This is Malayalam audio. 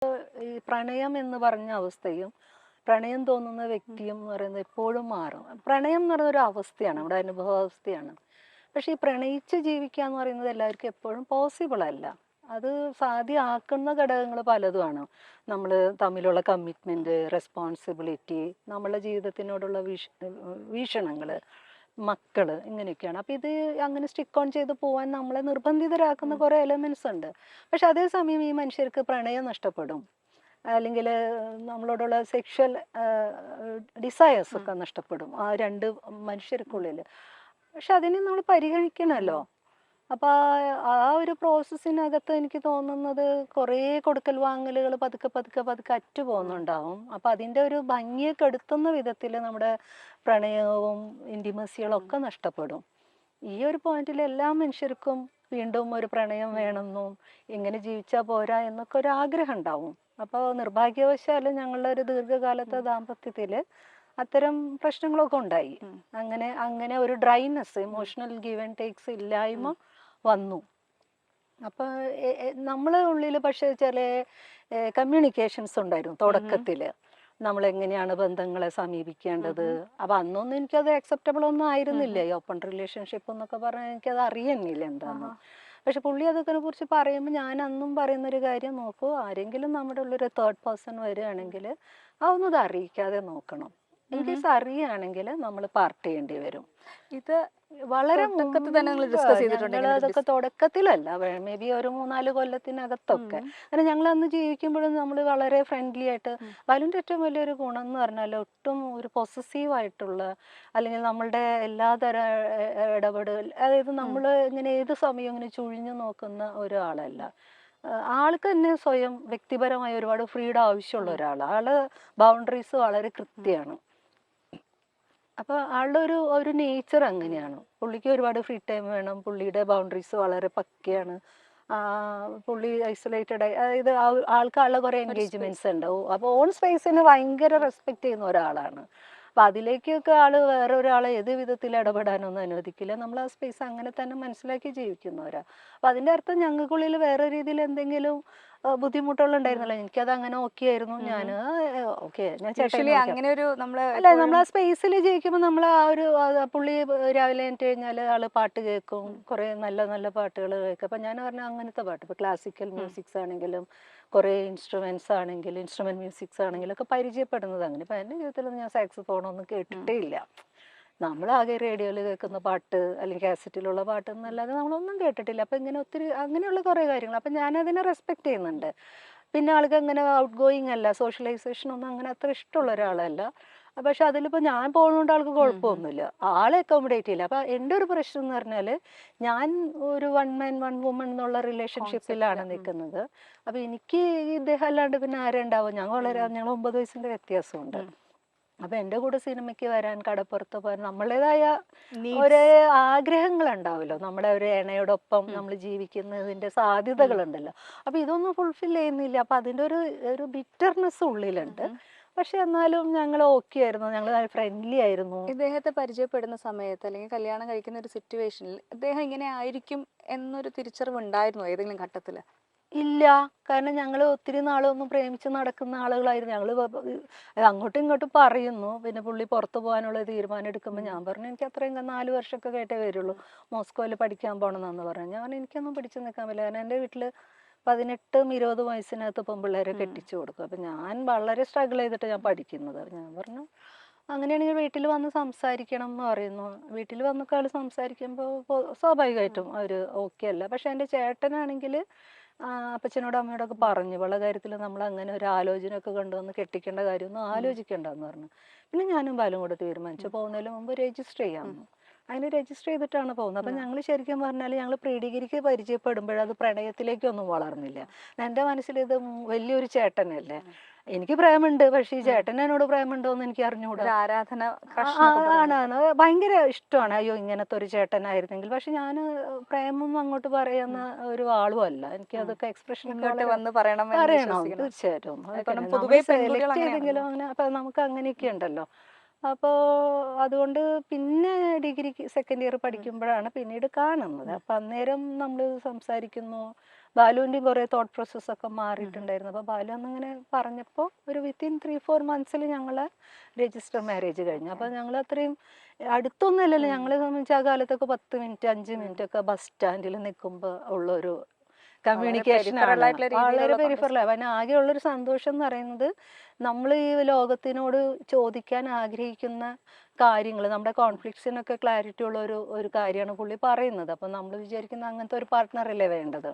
ഈ പ്രണയം എന്ന് പറഞ്ഞ അവസ്ഥയും പ്രണയം തോന്നുന്ന വ്യക്തിയും എന്ന് പറയുന്നത് എപ്പോഴും മാറും. പ്രണയം എന്ന് പറയുന്ന ഒരു അവസ്ഥയാണ്, നമ്മുടെ അനുഭവാവസ്ഥയാണ്. പക്ഷെ ഈ പ്രണയിച്ച് ജീവിക്കുക എന്ന് പറയുന്നത് എല്ലാവർക്കും എപ്പോഴും പോസിബിൾ അല്ല. അത് സാധ്യമാക്കുന്ന ഘടകങ്ങൾ പലതുമാണ്. നമ്മൾ തമ്മിലുള്ള കമ്മിറ്റ്മെന്റ്, റെസ്പോൺസിബിലിറ്റി, നമ്മളുടെ ജീവിതത്തിനോടുള്ള വീക്ഷണങ്ങൾ, മക്കള്, ഇങ്ങനെയൊക്കെയാണ്. അപ്പൊ ഇത് അങ്ങനെ സ്റ്റിക്ക് ഓൺ ചെയ്ത് പോവാൻ നമ്മളെ നിർബന്ധിതരാക്കുന്ന കുറെ എലമെന്റ്സ് ഉണ്ട്. പക്ഷെ അതേസമയം ഈ മനുഷ്യർക്ക് പ്രണയം നഷ്ടപ്പെടും, അല്ലെങ്കിൽ നമ്മളോടുള്ള സെക്ഷൽ ഡിസയേഴ്സ് ഒക്കെ നഷ്ടപ്പെടും ആ രണ്ട് മനുഷ്യർക്കുള്ളിൽ. പക്ഷെ അതിനെ നമ്മൾ പരിഗണിക്കണമല്ലോ. അപ്പൊ ആ ഒരു പ്രോസസ്സിനകത്ത് എനിക്ക് തോന്നുന്നത് കുറേ കൊടുക്കൽ വാങ്ങലുകൾ പതുക്കെ പതുക്കെ പതുക്കെ അറ്റു പോകുന്നുണ്ടാവും. അപ്പൊ അതിന്റെ ഒരു ഭംഗിയെ കെടുത്തുന്ന വിധത്തിൽ നമ്മുടെ പ്രണയവും ഇന്റിമസികളും ഒക്കെ നഷ്ടപ്പെടും. ഈ ഒരു പോയിന്റിൽ എല്ലാ മനുഷ്യർക്കും വീണ്ടും ഒരു പ്രണയം വേണമെന്നും ഇങ്ങനെ ജീവിച്ചാൽ പോരാ എന്നൊക്കെ ഒരു ആഗ്രഹം ഉണ്ടാവും. അപ്പോൾ നിർഭാഗ്യവശാലും ഞങ്ങളുടെ ഒരു ദീർഘകാലത്തെ ദാമ്പത്യത്തില് അത്തരം പ്രശ്നങ്ങളൊക്കെ ഉണ്ടായി. അങ്ങനെ അങ്ങനെ ഒരു dryness, emotional give and takes ഇല്ലായ്മ വന്നു. അപ്പൊ നമ്മളെ ഉള്ളിൽ പക്ഷെ ചില കമ്മ്യൂണിക്കേഷൻസ് ഉണ്ടായിരുന്നു തുടക്കത്തില്. നമ്മൾ എങ്ങനെയാണ് ബന്ധങ്ങളെ സമീപിക്കേണ്ടത്. അപ്പൊ അന്നൊന്നും എനിക്കത് അക്സെപ്റ്റബിൾ ഒന്നും ആയിരുന്നില്ല. ഈ ഓപ്പൺ റിലേഷൻഷിപ്പ് എന്നൊക്കെ പറഞ്ഞാൽ എനിക്കത് അറിയുന്നില്ല എന്താന്ന്. പക്ഷെ പുള്ളി അതൊക്കെ കുറിച്ച് പറയുമ്പോൾ ഞാൻ അന്നും പറയുന്നൊരു കാര്യം, നോക്കൂ, ആരെങ്കിലും നമ്മുടെ ഉള്ളൊരു തേർഡ് പേഴ്സൺ വരികയാണെങ്കിൽ അതൊന്നും ഇത് അറിയിക്കാതെ നോക്കണം. ഇൻകേസ് അറിയുകയാണെങ്കിൽ നമ്മൾ പാർട്ട് ചെയ്യേണ്ടി വരും. ഇത് വളരെ അതൊക്കെ തുടക്കത്തിലല്ല, മേ ബി ഒരു 3-4 കൊല്ലത്തിനകത്തൊക്കെ. കാരണം ഞങ്ങൾ അന്ന് ജീവിക്കുമ്പോഴും നമ്മൾ വളരെ ഫ്രണ്ട്ലി ആയിട്ട്. വലുൻ്റെ ഏറ്റവും വലിയൊരു ഗുണം എന്ന് പറഞ്ഞാൽ ഒട്ടും ഒരു പൊസസീവ് ആയിട്ടുള്ള, അല്ലെങ്കിൽ നമ്മളുടെ എല്ലാതരം ഇടപെടൽ, അതായത് നമ്മൾ ഇങ്ങനെ ഏത് സമയവും ഇങ്ങനെ ചുഴിഞ്ഞു നോക്കുന്ന ഒരാളല്ല. ആൾക്ക് തന്നെ സ്വയം വ്യക്തിപരമായ ഒരുപാട് ഫ്രീഡം ആവശ്യമുള്ള ഒരാളാണ്. ആള് ബൗണ്ടറീസ് വളരെ കൃത്യമാണ്. അപ്പൊ ആളുടെ ഒരു നേച്ചർ അങ്ങനെയാണ്. പുള്ളിക്ക് ഒരുപാട് ഫ്രീ ടൈം വേണം, പുള്ളിയുടെ ബൗണ്ടറീസ് വളരെ പക്കയാണ്. പുള്ളി ഐസൊലേറ്റഡ് ആയി, അതായത് ആൾക്ക് ആളുടെ കുറെ എൻഗേജ്മെന്റ്സ് ഉണ്ടാവും. അപ്പൊ ഓൺ സ്പേസിന് ഭയങ്കര റെസ്പെക്ട് ചെയ്യുന്ന ഒരാളാണ്. അപ്പൊ അതിലേക്കൊക്കെ ആള് വേറെ ഒരാളെ ഏത് വിധത്തിൽ ഇടപെടാനൊന്നും അനുവദിക്കില്ല. നമ്മൾ ആ സ്പേസ് അങ്ങനെ തന്നെ മനസ്സിലാക്കി ജീവിക്കുന്നവരാ. അപ്പൊ അതിന്റെ അർത്ഥം ഞങ്ങൾക്കുള്ളിൽ വേറെ രീതിയിൽ എന്തെങ്കിലും ബുദ്ധിമുട്ടുകൾ ഉണ്ടായിരുന്നല്ലോ. എനിക്കത് അങ്ങനെ ഓക്കെ ആയിരുന്നു. ഞാൻ ഓക്കെ, ഞാൻ അങ്ങനെ ഒരു അല്ല, നമ്മൾ ആ സ്പേസിൽ ജീവിക്കുമ്പോൾ നമ്മൾ ആ ഒരു പുള്ളി രാവിലെ എണീറ്റ് കഴിഞ്ഞാൽ ആള് പാട്ട് കേൾക്കും, കുറെ നല്ല നല്ല പാട്ടുകൾ കേൾക്കും. അപ്പൊ ഞാൻ പറഞ്ഞ അങ്ങനത്തെ പാട്ട്, ഇപ്പൊ ക്ലാസിക്കൽ മ്യൂസിക്സ് ആണെങ്കിലും കുറെ ഇൻസ്ട്രുമെന്റ് മ്യൂസിക്സ് ആണെങ്കിലും ഒക്കെ പരിചയപ്പെടുന്നത് അങ്ങനെ. ഇപ്പൊ എന്റെ ജീവിതത്തിലൊന്നും ഞാൻ സാക്സോഫോണൊന്നും കേട്ടിട്ടേ ഇല്ല. നമ്മളാകെ റേഡിയോയിൽ കേൾക്കുന്ന പാട്ട് അല്ലെങ്കിൽ കാസറ്റിലുള്ള പാട്ട് എന്നല്ലാതെ നമ്മളൊന്നും കേട്ടിട്ടില്ല. അപ്പൊ ഇങ്ങനെ ഒത്തിരി അങ്ങനെയുള്ള കുറെ കാര്യങ്ങൾ. അപ്പൊ ഞാൻ അതിനെ റെസ്പെക്ട് ചെയ്യുന്നുണ്ട്. പിന്നെ ആൾക്ക് അങ്ങനെ ഔട്ട് ഗോയിങ് അല്ല, സോഷ്യലൈസേഷൻ ഒന്നും അങ്ങനെ അത്ര ഇഷ്ടമുള്ള ഒരാളല്ല. പക്ഷെ അതിലിപ്പോ ഞാൻ പോകുന്നതുകൊണ്ട് ആൾക്ക് കുഴപ്പമൊന്നുമില്ല, ആളെ അക്കോമഡേറ്റ് ചെയ്യില്ല. അപ്പൊ എൻ്റെ ഒരു പ്രശ്നം എന്ന് പറഞ്ഞാല്, ഞാൻ ഒരു 1 man 1 woman എന്നുള്ള റിലേഷൻഷിപ്പിലാണ് നിൽക്കുന്നത്. അപ്പൊ എനിക്ക് ഇദ്ദേഹം അല്ലാണ്ട് പിന്നെ ആരും ഉണ്ടാവും. ഞങ്ങൾ 9 വയസ്സിന്റെ വ്യത്യാസമുണ്ട്. അപ്പൊ എൻ്റെ കൂടെ സിനിമയ്ക്ക് വരാൻ, കടപ്പുറത്ത് പോകാൻ, നമ്മുടേതായ ഒരേ ആഗ്രഹങ്ങൾ ഉണ്ടാവുമല്ലോ. നമ്മുടെ ഒരു ഇണയോടൊപ്പം നമ്മൾ ജീവിക്കുന്നതിന്റെ സാധ്യതകളുണ്ടല്ലോ. അപ്പൊ ഇതൊന്നും ഫുൾഫിൽ ചെയ്യുന്നില്ല. അപ്പൊ അതിന്റെ ഒരു ബിറ്റർനെസ് ഉള്ളിലുണ്ട്. പക്ഷെ എന്നാലും ഞങ്ങൾ ഓക്കെ ആയിരുന്നു, ഞങ്ങൾ ഫ്രണ്ട്ലി ആയിരുന്നു. ഇദ്ദേഹത്തെ പരിചയപ്പെടുന്ന സമയത്ത് അല്ലെങ്കിൽ കല്യാണം കഴിക്കുന്ന ഒരു സിറ്റുവേഷനിൽ ഇദ്ദേഹം ഇങ്ങനെ ആയിരിക്കും എന്നൊരു തിരിച്ചറിവ് ഉണ്ടായിരുന്നു ഏതെങ്കിലും ഘട്ടത്തില്? ഇല്ല, കാരണം ഞങ്ങൾ ഒത്തിരി നാളൊന്നും പ്രേമിച്ച് നടക്കുന്ന ആളുകളായിരുന്നു. ഞങ്ങൾ അങ്ങോട്ടും ഇങ്ങോട്ടും പറയുന്നു. പിന്നെ പുള്ളി പുറത്തു പോകാനുള്ള തീരുമാനം എടുക്കുമ്പോൾ ഞാൻ പറഞ്ഞു, എനിക്ക് അത്രയും 4 വർഷമൊക്കെ കേട്ടേ വരുള്ളൂ, മോസ്കോയിൽ പഠിക്കാൻ പോകണമെന്നാന്ന് പറഞ്ഞു. ഞാൻ എനിക്കൊന്നും പിടിച്ചു നിൽക്കാൻ പറ്റില്ല. കാരണം എൻ്റെ വീട്ടിൽ 18-20 വയസ്സിനകത്ത് പെൺപിള്ളേരെ കെട്ടിച്ചു കൊടുക്കും. അപ്പം ഞാൻ വളരെ സ്ട്രഗിൾ ചെയ്തിട്ട് ഞാൻ പഠിക്കുന്നത്. ഞാൻ പറഞ്ഞു, അങ്ങനെയാണെങ്കിൽ വീട്ടിൽ വന്ന് സംസാരിക്കണം എന്ന് പറയുന്നു. വീട്ടിൽ വന്നൊക്കെ ആൾ സംസാരിക്കുമ്പോൾ സ്വാഭാവികമായിട്ടും അവർ ഓക്കെ അല്ല. പക്ഷെ എൻ്റെ ചേട്ടനാണെങ്കിൽ അപ്പച്ചനോടും അമ്മയോടൊക്കെ പറഞ്ഞു, ഇവളുടെ കാര്യത്തിൽ നമ്മൾ അങ്ങനെ ഒരു ആലോചന ഒക്കെ കൊണ്ടുവന്ന് കെട്ടിക്കേണ്ട കാര്യമൊന്നും ആലോചിക്കേണ്ടെന്ന് പറഞ്ഞു. പിന്നെ ഞാനും ബാലും കൂടെ തീരുമാനിച്ചു, പോകുന്നതിന് മുമ്പ് രജിസ്റ്റർ ചെയ്യാമെന്ന്. അതിന് രജിസ്റ്റർ ചെയ്തിട്ടാണ് പോകുന്നത്. അപ്പം ഞങ്ങൾ ശരിക്കും പറഞ്ഞാൽ ഞങ്ങൾ പ്രീ ഡിഗ്രിക്ക് പരിചയപ്പെടുമ്പോഴത് പ്രണയത്തിലേക്കൊന്നും വളർന്നില്ല. എൻ്റെ മനസ്സിൽ ഇത് വലിയൊരു ചേട്ടനല്ലേ, എനിക്ക് പ്രേമുണ്ട്, പക്ഷെ ഈ ചേട്ടൻ എന്നോട് പ്രേമുണ്ടോന്ന് എനിക്ക് അറിഞ്ഞുകൂടാ. ആരാധന ആണ്, ഭയങ്കര ഇഷ്ടമാണ്. അയ്യോ, ഇങ്ങനത്തെ ഒരു ചേട്ടനായിരുന്നെങ്കിൽ. പക്ഷെ ഞാൻ പ്രേമം അങ്ങോട്ട് പറയുന്ന ഒരു ആളും അല്ല. എനിക്ക് അതൊക്കെ എക്സ്പ്രഷൻ പറയണം തീർച്ചയായിട്ടും. സെലക്ട് ചെയ്തെങ്കിലും അങ്ങനെ അപ്പൊ നമുക്ക് അങ്ങനെയൊക്കെ ഉണ്ടല്ലോ. അപ്പോൾ അതുകൊണ്ട് പിന്നെ ഡിഗ്രി സെക്കൻഡ് ഇയർ പഠിക്കുമ്പോഴാണ് പിന്നീട് കാണുന്നത്. അപ്പം അന്നേരം നമ്മൾ സംസാരിക്കുന്നു, ബാലുവിൻ്റെയും കുറേ തോട്ട് പ്രോസസ്സൊക്കെ മാറിയിട്ടുണ്ടായിരുന്നു. അപ്പോൾ ബാലു അന്നിങ്ങനെ പറഞ്ഞപ്പോൾ ഒരു വിത്തിൻ 3-4 മന്ത്സിൽ ഞങ്ങൾ രജിസ്റ്റർ മാരേജ് കഴിഞ്ഞു. അപ്പോൾ ഞങ്ങൾ അത്രയും അടുത്തൊന്നുമല്ലല്ലോ, ഞങ്ങളെ സംബന്ധിച്ച് ആ കാലത്തൊക്കെ 10 മിനിറ്റ് 5 മിനിറ്റ് ഒക്കെ ബസ് സ്റ്റാൻഡിൽ നിൽക്കുമ്പോൾ ഉള്ളൊരു കമ്മ്യൂണിക്കേഷൻ ആണ്. വളരെ പെരിഫറൽ. അവന് ആകെയുള്ളൊരു സന്തോഷം എന്ന് പറയുന്നത് നമ്മൾ ഈ ലോകത്തിനോട് ചോദിക്കാൻ ആഗ്രഹിക്കുന്ന കാര്യങ്ങൾ, നമ്മുടെ കോൺഫ്ലിക്ട്സിനൊക്കെ ക്ലാരിറ്റി ഉള്ള ഒരു കാര്യമാണ് പുള്ളി പറയുന്നത്. അപ്പം നമ്മൾ വിചാരിക്കുന്ന അങ്ങനത്തെ ഒരു പാർട്ട്ണറല്ലേ വേണ്ടത്.